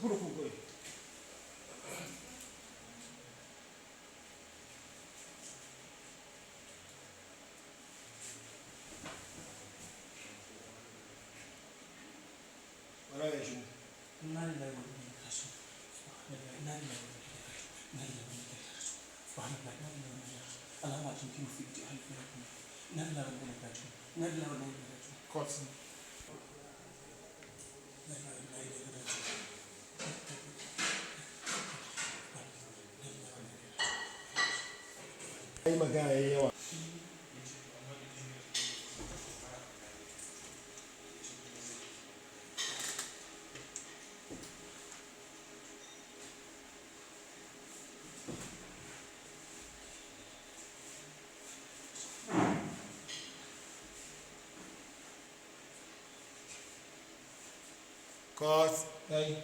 Puro fungoi. Wala ya shi. Inna lillahi wa inna ilaihi raji'un. Inna lillahi wa inna ilaihi raji'un. Inna lillahi wa inna ilaihi raji'un. Subhanallah, inna lillahi wa inna ilaihi raji'un. Allahumma ajinni fi ijtihadi fi rabbi. Inna lillahi wa inna ilaihi raji'un. Inna lillahi wa inna ilaihi raji'un. Kotsi. Inna lillahi wa inna ilaihi raji'un. Ai magana yayi yawa. Cause, hey.